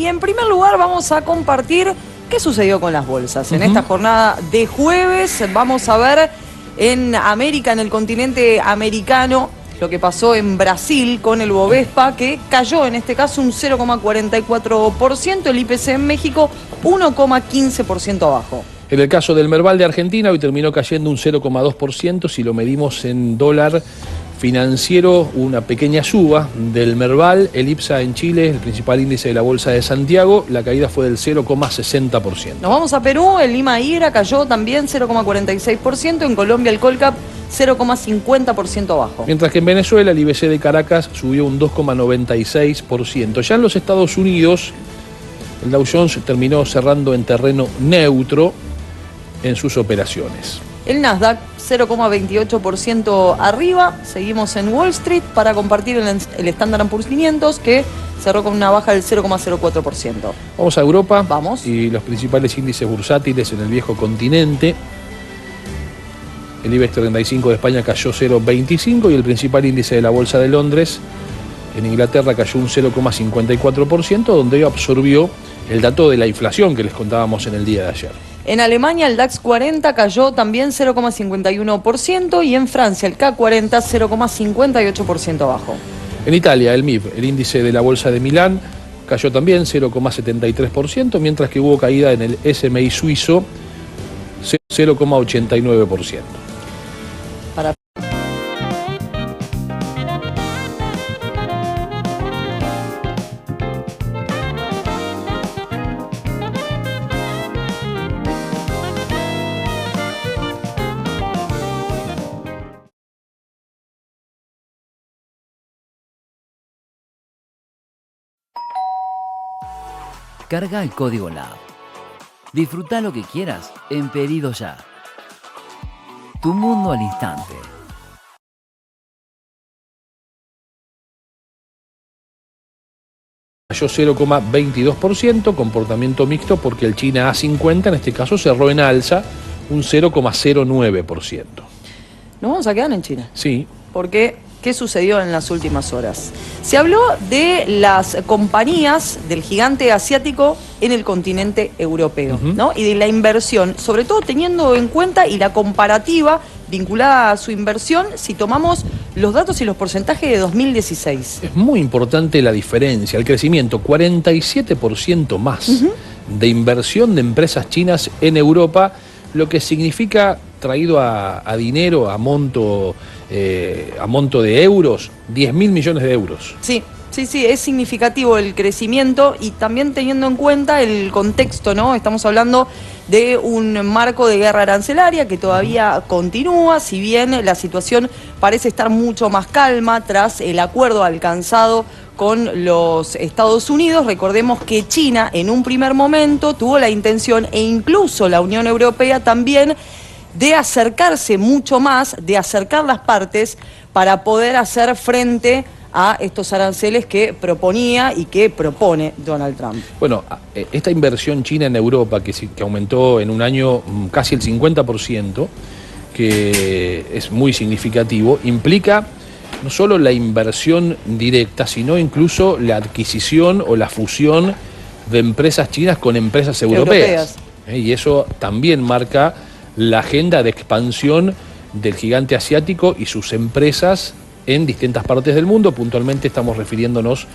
Y en primer lugar vamos a compartir qué sucedió con las bolsas. En esta jornada de jueves vamos a ver en América, en el continente americano, lo que pasó en Brasil con el Bovespa, que cayó en este caso un 0,44%, el IPC en México 1,15% abajo. En el caso del Merval de Argentina, hoy terminó cayendo un 0,2%, si lo medimos en dólar financiero, una pequeña suba del Merval. El IPSA en Chile, el principal índice de la Bolsa de Santiago, la caída fue del 0,60%. Nos vamos a Perú, el Lima Hydra cayó también 0,46%, en Colombia el Colcap 0,50% abajo. Mientras que en Venezuela el IBC de Caracas subió un 2,96%. Ya en los Estados Unidos, el Dow Jones terminó cerrando en terreno neutro en sus operaciones. El Nasdaq 0,28% arriba. Seguimos en Wall Street para compartir el Standard & Poor's 500, que cerró con una baja del 0,04%. Vamos a Europa. Vamos. Y los principales índices bursátiles en el viejo continente. El IBEX 35 de España cayó 0,25 y el principal índice de la Bolsa de Londres en Inglaterra cayó un 0,54%, donde absorbió el dato de la inflación que les contábamos en el día de ayer. En Alemania el DAX 40 cayó también 0,51% y en Francia el K40 0,58% abajo. En Italia el MIB, el índice de la Bolsa de Milán, cayó también 0,73%, mientras que hubo caída en el SMI suizo 0,89%. Para Carga el código LAB. Disfruta lo que quieras en Pedido Ya. Tu mundo al instante. Cayó 0,22%, comportamiento mixto porque el China A50 en este caso cerró en alza un 0,09%. nos vamos a quedar en China. Sí. Porque, ¿qué sucedió en las últimas horas? Se habló de las compañías del gigante asiático en el continente europeo, ¿no? Y de la inversión, sobre todo teniendo en cuenta y la comparativa vinculada a su inversión si tomamos los datos y los porcentajes de 2016. Es muy importante la diferencia, el crecimiento, 47% más de inversión de empresas chinas en Europa, lo que significa, traído a dinero, a monto de euros, 10.000 millones de euros. Sí, es significativo el crecimiento y también teniendo en cuenta el contexto, ¿no? Estamos hablando de un marco de guerra arancelaria que todavía continúa, si bien la situación parece estar mucho más calma tras el acuerdo alcanzado con los Estados Unidos. Recordemos que China en un primer momento tuvo la intención, e incluso la Unión Europea también, de acercarse mucho más, de acercar las partes para poder hacer frente a estos aranceles que proponía y que propone Donald Trump. Bueno, esta inversión china en Europa, que aumentó en un año casi el 50%, que es muy significativo, implica no solo la inversión directa, sino incluso la adquisición o la fusión de empresas chinas con empresas europeas. Y eso también marca la agenda de expansión del gigante asiático y sus empresas en distintas partes del mundo. Puntualmente estamos refiriéndonos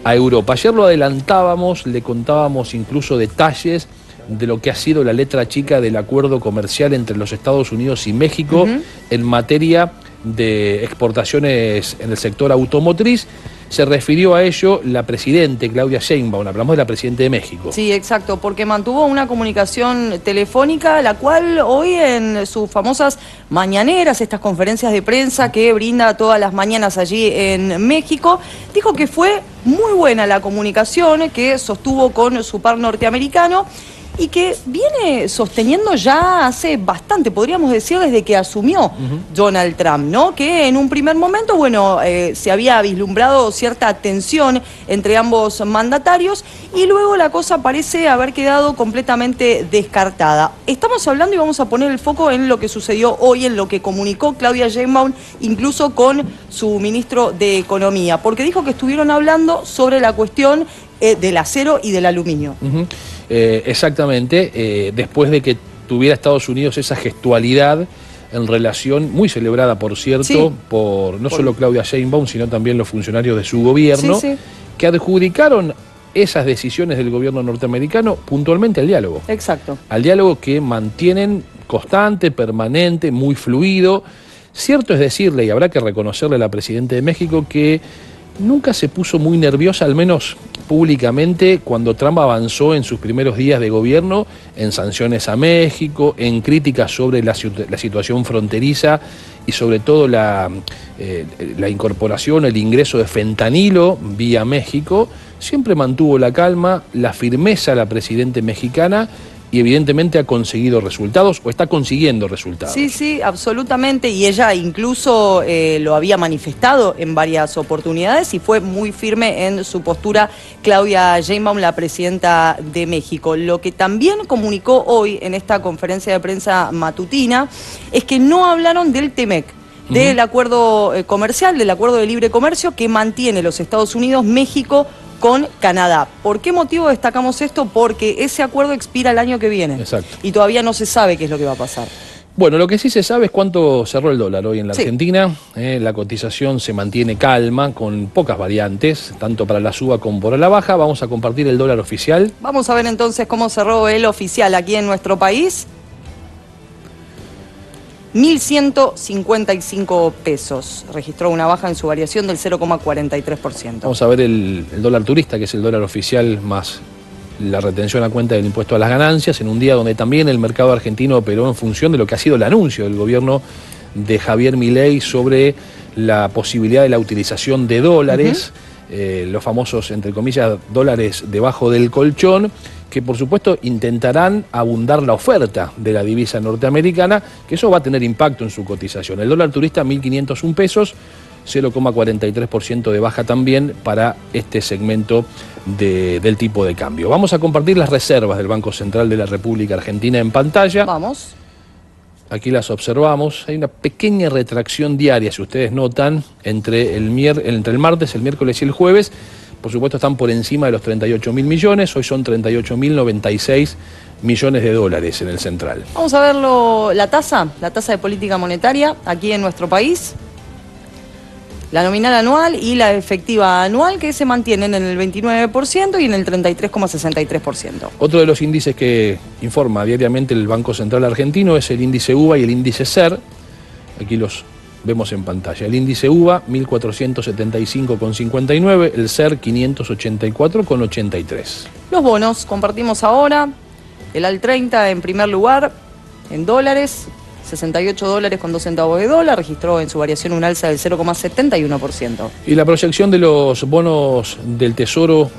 a Europa. Ayer lo adelantábamos, le contábamos incluso detalles de lo que ha sido la letra chica del acuerdo comercial entre los Estados Unidos y México en materia de exportaciones en el sector automotriz. Se refirió a ello la presidente Claudia Sheinbaum, hablamos de la presidenta de México. Sí, exacto, porque mantuvo una comunicación telefónica, la cual hoy en sus famosas mañaneras, estas conferencias de prensa que brinda todas las mañanas allí en México, dijo que fue muy buena la comunicación que sostuvo con su par norteamericano y que viene sosteniendo ya hace bastante, podríamos decir desde que asumió Donald Trump, ¿no? Que en un primer momento, bueno, se había vislumbrado cierta tensión entre ambos mandatarios y luego la cosa parece haber quedado completamente descartada. Estamos hablando y vamos a poner el foco en lo que sucedió hoy, en lo que comunicó Claudia Sheinbaum, incluso con su ministro de Economía, porque dijo que estuvieron hablando sobre la cuestión del acero y del aluminio. Exactamente, después de que tuviera Estados Unidos esa gestualidad en relación, muy celebrada por cierto, sí, por no solo Claudia Sheinbaum, sino también los funcionarios de su gobierno, sí, sí, que adjudicaron esas decisiones del gobierno norteamericano puntualmente al diálogo. Exacto. Al diálogo que mantienen constante, permanente, muy fluido. Cierto es decirle, y habrá que reconocerle a la Presidenta de México, que nunca se puso muy nerviosa, al menos públicamente, cuando Trump avanzó en sus primeros días de gobierno en sanciones a México, en críticas sobre la situación fronteriza y sobre todo la incorporación, el ingreso de fentanilo vía México. Siempre mantuvo la calma, la firmeza la Presidenta mexicana, y evidentemente ha conseguido resultados o está consiguiendo resultados. Sí, sí, absolutamente, y ella incluso lo había manifestado en varias oportunidades y fue muy firme en su postura Claudia Sheinbaum, la Presidenta de México. Lo que también comunicó hoy en esta conferencia de prensa matutina es que no hablaron del TEMEC, del acuerdo comercial, del acuerdo de libre comercio que mantiene los Estados Unidos, México con Canadá. ¿Por qué motivo destacamos esto? Porque ese acuerdo expira el año que viene. Exacto. Y todavía no se sabe qué es lo que va a pasar. Bueno, lo que sí se sabe es cuánto cerró el dólar hoy en la Argentina. La cotización se mantiene calma, con pocas variantes, tanto para la suba como para la baja. Vamos a compartir el dólar oficial. Vamos a ver entonces cómo cerró el oficial aquí en nuestro país. 1.155 pesos. Registró una baja en su variación del 0,43%. Vamos a ver el dólar turista, que es el dólar oficial más la retención a cuenta del impuesto a las ganancias, en un día donde también el mercado argentino operó en función de lo que ha sido el anuncio del gobierno de Javier Milei sobre la posibilidad de la utilización de dólares, los famosos, entre comillas, dólares debajo del colchón, que por supuesto intentarán abundar la oferta de la divisa norteamericana, que eso va a tener impacto en su cotización. El dólar turista 1.501 pesos, 0,43% de baja también para este segmento del tipo de cambio. Vamos a compartir las reservas del Banco Central de la República Argentina en pantalla. Vamos. Aquí las observamos. Hay una pequeña retracción diaria, si ustedes notan, entre el martes, el miércoles y el jueves. Por supuesto están por encima de los 38.000 millones, hoy son 38.096 millones de dólares en el central. Vamos a verlo, la tasa de política monetaria aquí en nuestro país. La nominal anual y la efectiva anual, que se mantienen en el 29% y en el 33,63%. Otro de los índices que informa diariamente el Banco Central argentino es el índice UVA y el índice SER. Aquí los vemos en pantalla. El índice UVA 1475,59, el SER 584,83. Los bonos, compartimos ahora. El AL 30 en primer lugar, en dólares, 68 dólares con 2 centavos de dólar, registró en su variación un alza del 0,71%. Y la proyección de los bonos del Tesoro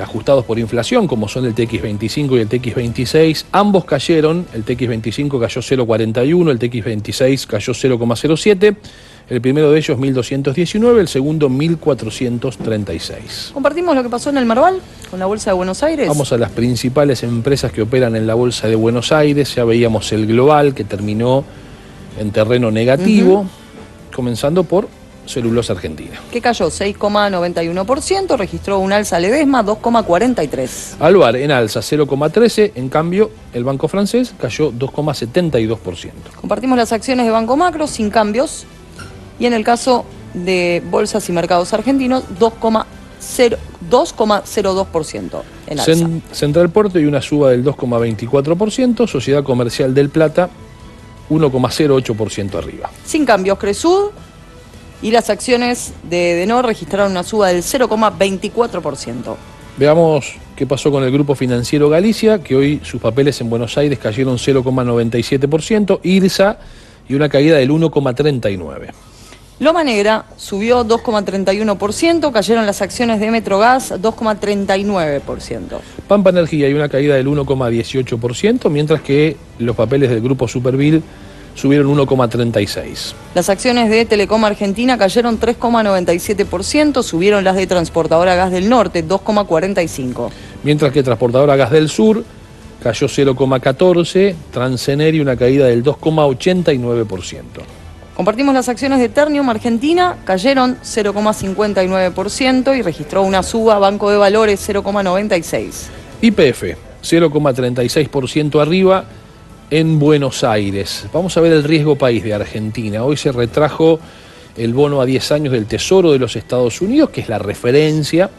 ajustados por inflación, como son el TX25 y el TX26, ambos cayeron. El TX25 cayó 0,41, el TX26 cayó 0,07. El primero de ellos 1.219, el segundo 1.436. ¿Compartimos lo que pasó en el Merval con la Bolsa de Buenos Aires? Vamos a las principales empresas que operan en la Bolsa de Buenos Aires. Ya veíamos el Global, que terminó en terreno negativo, comenzando por Celulosa Argentina, que cayó 6,91%, registró un alza Ledesma 2,43%. Alvar en alza 0,13%, en cambio el Banco Francés cayó 2,72%. Compartimos las acciones de Banco Macro sin cambios. Y en el caso de Bolsas y Mercados Argentinos, 2,02% en alza. Central Puerto y una suba del 2,24%, Sociedad Comercial del Plata 1,08% arriba. Sin cambios, Cresud y las acciones de Edenor registraron una suba del 0,24%. Veamos qué pasó con el Grupo Financiero Galicia, que hoy sus papeles en Buenos Aires cayeron 0,97%, IRSA y una caída del 1,39%. Loma Negra subió 2,31%, cayeron las acciones de Metrogas 2,39%. Pampa Energía y una caída del 1,18%, mientras que los papeles del Grupo Supervil subieron 1,36%. Las acciones de Telecom Argentina cayeron 3,97%, subieron las de Transportadora Gas del Norte 2,45%. Mientras que Transportadora Gas del Sur cayó 0,14%, Transener y una caída del 2,89%. Compartimos las acciones de Ternium Argentina, cayeron 0,59% y registró una suba. Banco de Valores 0,96%. YPF 0,36% arriba en Buenos Aires. Vamos a ver el riesgo país de Argentina. Hoy se retrajo el bono a 10 años del Tesoro de los Estados Unidos, que es la referencia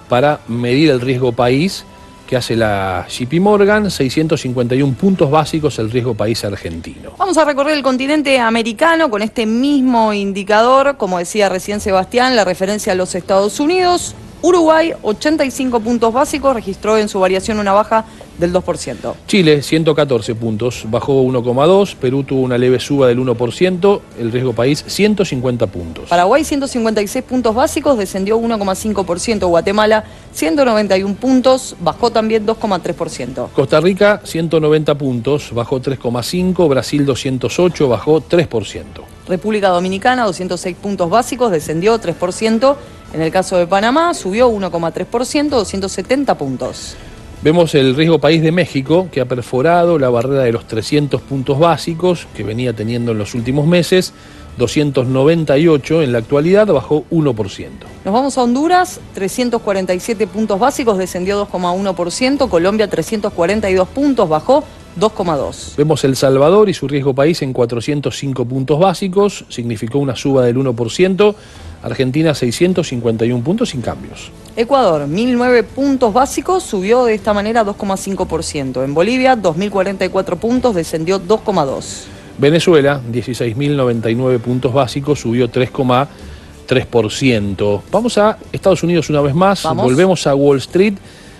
para medir el riesgo país que hace la JP Morgan, 651 puntos básicos el riesgo país argentino. Vamos a recorrer el continente americano con este mismo indicador. Como decía recién Sebastián, la referencia a los Estados Unidos. Uruguay, 85 puntos básicos, registró en su variación una baja del 2%. Chile, 114 puntos, bajó 1,2%. Perú tuvo una leve suba del 1%. El riesgo país, 150 puntos. Paraguay, 156 puntos básicos, descendió 1,5%. Guatemala, 191 puntos, bajó también 2,3%. Costa Rica, 190 puntos, bajó 3,5%. Brasil, 208, bajó 3%. República Dominicana, 206 puntos básicos, descendió 3%. En el caso de Panamá, subió 1,3%, 270 puntos. Vemos el riesgo país de México, que ha perforado la barrera de los 300 puntos básicos que venía teniendo en los últimos meses, 298 en la actualidad, bajó 1%. Nos vamos a Honduras, 347 puntos básicos, descendió 2,1%. Colombia, 342 puntos, bajó 2,2%. Vemos El Salvador y su riesgo país en 405 puntos básicos, significó una suba del 1%. Argentina, 651 puntos sin cambios. Ecuador, 1.009 puntos básicos, subió de esta manera 2,5%. En Bolivia, 2.044 puntos, descendió 2,2%. Venezuela, 16.099 puntos básicos, subió 3,3%. Vamos a Estados Unidos una vez más, volvemos a Wall Street.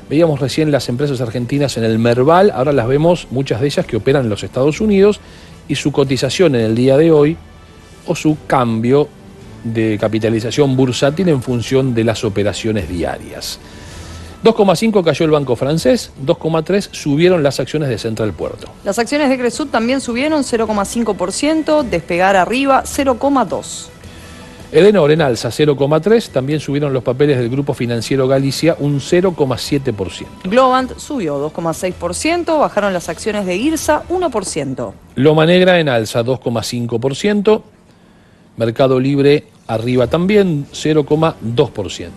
Veíamos recién las empresas argentinas en el Merval, ahora las vemos, muchas de ellas que operan en los Estados Unidos, y su cotización en el día de hoy, o su cambio de capitalización bursátil en función de las operaciones diarias. 2,5 cayó el banco francés, 2,3 subieron las acciones de Central Puerto. Las acciones de Cresut también subieron 0,5%, Despegar arriba 0,2%. Edenor en alza 0,3, también subieron los papeles del Grupo Financiero Galicia un 0,7%. Globant subió 2,6%, bajaron las acciones de IRSA 1%. Loma Negra en alza 2,5%, Mercado Libre arriba también 0,2%.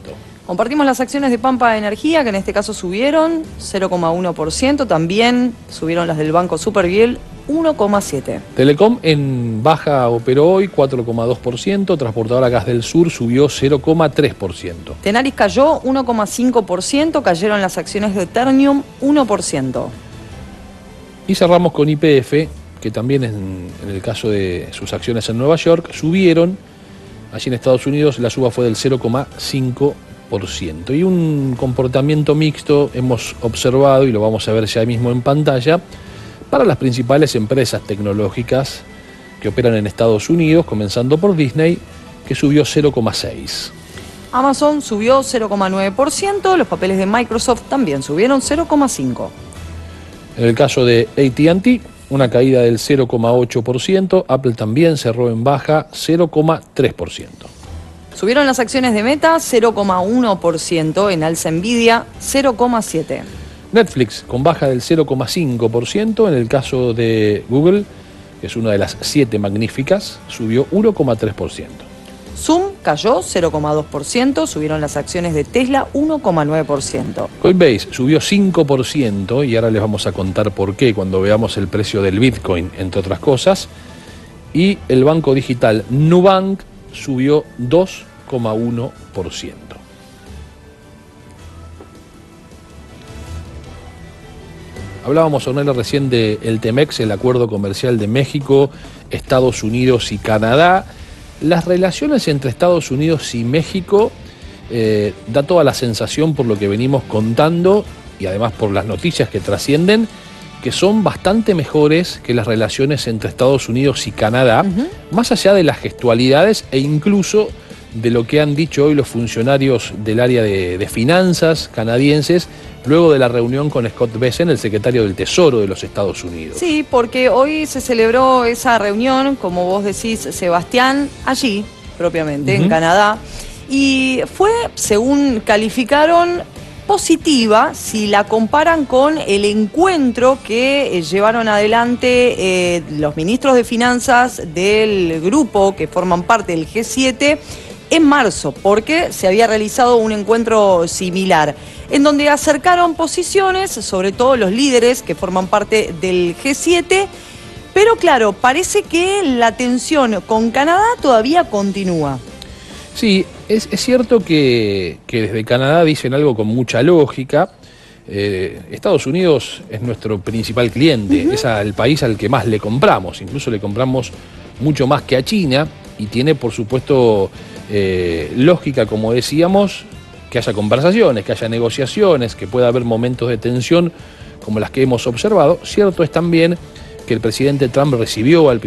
Compartimos las acciones de Pampa Energía, que en este caso subieron 0,1%, también subieron las del Banco Superviel 1,7%. Telecom en baja operó hoy 4,2%, Transportadora Gas del Sur subió 0,3%. Tenaris cayó 1,5%, cayeron las acciones de Ternium 1%. Y cerramos con YPF, que también en el caso de sus acciones en Nueva York subieron. Allí en Estados Unidos la suba fue del 0,5%. Y un comportamiento mixto hemos observado, y lo vamos a ver ya mismo en pantalla, para las principales empresas tecnológicas que operan en Estados Unidos, comenzando por Disney, que subió 0,6%. Amazon subió 0,9%, los papeles de Microsoft también subieron 0,5%. En el caso de AT&T, una caída del 0,8%, Apple también cerró en baja 0,3%. Subieron las acciones de Meta 0,1%, en alza Nvidia 0,7%. Netflix con baja del 0,5%, en el caso de Google, que es una de las 7 magníficas, subió 1,3%. Zoom cayó 0,2%, subieron las acciones de Tesla 1,9%. Coinbase subió 5% y ahora les vamos a contar por qué cuando veamos el precio del Bitcoin, entre otras cosas. Y el banco digital Nubank subió 2,1%. Hablábamos, Ornella, recién del TEMEX, el acuerdo comercial de México, Estados Unidos y Canadá. Las relaciones entre Estados Unidos y México da toda la sensación, por lo que venimos contando y además por las noticias que trascienden, que son bastante mejores que las relaciones entre Estados Unidos y Canadá, más allá de las gestualidades e incluso de lo que han dicho hoy los funcionarios del área de finanzas canadienses, luego de la reunión con Scott Bessent, el secretario del Tesoro de los Estados Unidos. Sí, porque hoy se celebró esa reunión, como vos decís, Sebastián, allí propiamente, en Canadá, y fue, según calificaron, positiva si la comparan con el encuentro que llevaron adelante los ministros de finanzas del grupo que forman parte del G7 en marzo, porque se había realizado un encuentro similar, en donde acercaron posiciones, sobre todo los líderes que forman parte del G7, pero claro, parece que la tensión con Canadá todavía continúa. Sí, es cierto que desde Canadá dicen algo con mucha lógica. Estados Unidos es nuestro principal cliente, es el país al que más le compramos, incluso le compramos mucho más que a China, y tiene por supuesto lógica, como decíamos, que haya conversaciones, que haya negociaciones, que pueda haber momentos de tensión como las que hemos observado. Cierto es también que el presidente Trump recibió al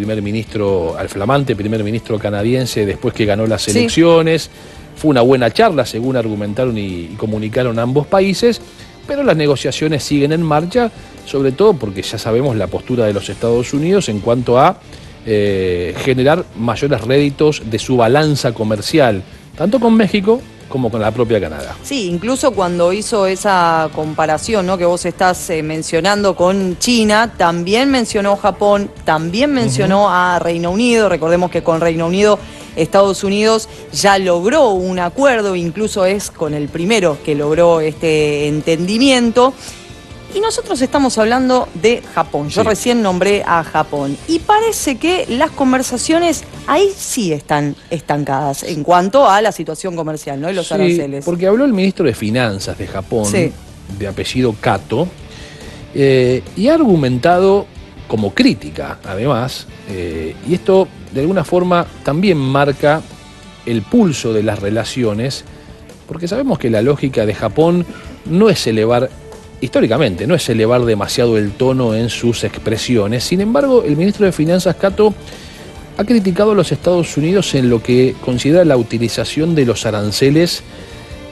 flamante primer ministro canadiense después que ganó las elecciones. Fue una buena charla, según argumentaron y comunicaron ambos países, pero las negociaciones siguen en marcha, sobre todo porque ya sabemos la postura de los Estados Unidos en cuanto a generar mayores réditos de su balanza comercial, tanto con México como con la propia Canadá. Sí, incluso cuando hizo esa comparación, ¿no?, que vos estás mencionando con China, también mencionó Japón, también mencionó a Reino Unido. Recordemos que con Reino Unido Estados Unidos ya logró un acuerdo, incluso es con el primero que logró este entendimiento. Y nosotros estamos hablando de Japón. Yo recién nombré a Japón. Y parece que las conversaciones ahí sí están estancadas en cuanto a la situación comercial, ¿no?, y los aranceles. Porque habló el ministro de Finanzas de Japón, de apellido Kato, y ha argumentado como crítica, además, y esto de alguna forma también marca el pulso de las relaciones, porque sabemos que la lógica de Japón no es históricamente, no es elevar demasiado el tono en sus expresiones. Sin embargo, el ministro de Finanzas, Kato, ha criticado a los Estados Unidos en lo que considera la utilización de los aranceles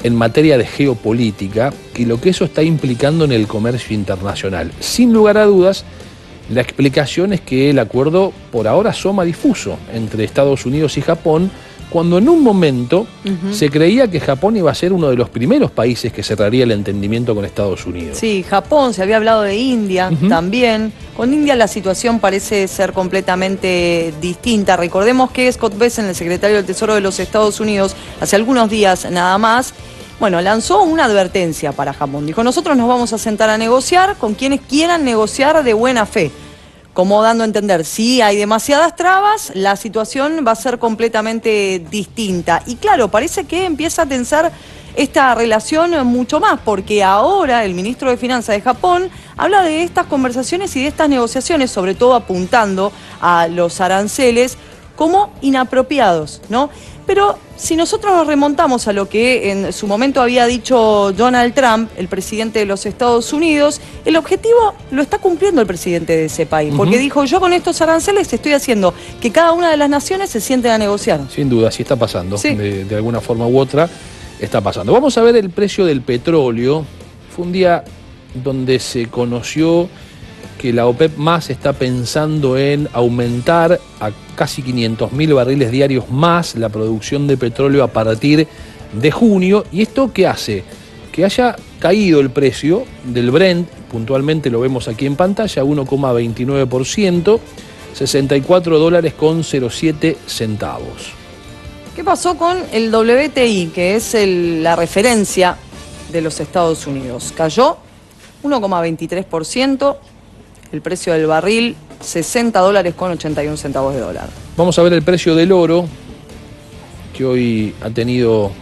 en materia de geopolítica y lo que eso está implicando en el comercio internacional. Sin lugar a dudas, la explicación es que el acuerdo por ahora asoma difuso entre Estados Unidos y Japón, cuando en un momento se creía que Japón iba a ser uno de los primeros países que cerraría el entendimiento con Estados Unidos. Sí, Japón, se había hablado de India también. Con India la situación parece ser completamente distinta. Recordemos que Scott Bessent, el secretario del Tesoro de los Estados Unidos, hace algunos días nada más, lanzó una advertencia para Japón. Dijo, nosotros nos vamos a sentar a negociar con quienes quieran negociar de buena fe. Como dando a entender, si hay demasiadas trabas, la situación va a ser completamente distinta. Y claro, parece que empieza a tensar esta relación mucho más, porque ahora el ministro de Finanzas de Japón habla de estas conversaciones y de estas negociaciones, sobre todo apuntando a los aranceles como inapropiados, ¿no? Pero si nosotros nos remontamos a lo que en su momento había dicho Donald Trump, el presidente de los Estados Unidos, el objetivo lo está cumpliendo el presidente de ese país, porque dijo, yo con estos aranceles estoy haciendo que cada una de las naciones se sienten a negociar. Sin duda, sí está pasando, de alguna forma u otra está pasando. Vamos a ver el precio del petróleo. Fue un día donde se conoció que la OPEP más está pensando en aumentar a casi 500.000 barriles diarios más la producción de petróleo a partir de junio. ¿Y esto qué hace? Que haya caído el precio del Brent, puntualmente lo vemos aquí en pantalla, 1,29%, $64.07. ¿Qué pasó con el WTI, que es la referencia de los Estados Unidos? Cayó 1,23%. El precio del barril, $60.81. Vamos a ver el precio del oro, que hoy ha tenido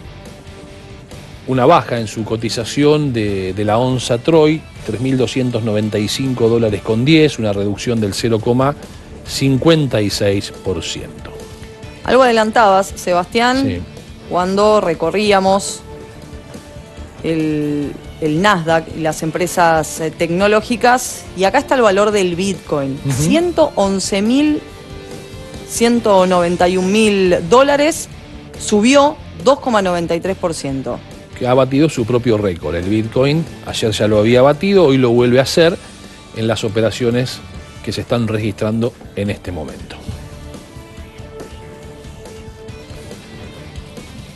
una baja en su cotización de la onza Troy, $3.295.10, una reducción del 0,56%. Algo adelantabas, Sebastián, cuando recorríamos el Nasdaq y las empresas tecnológicas, y acá está el valor del Bitcoin, $111.191.000, subió 2,93%. Que ha batido su propio récord. El Bitcoin ayer ya lo había batido, hoy lo vuelve a hacer en las operaciones que se están registrando en este momento.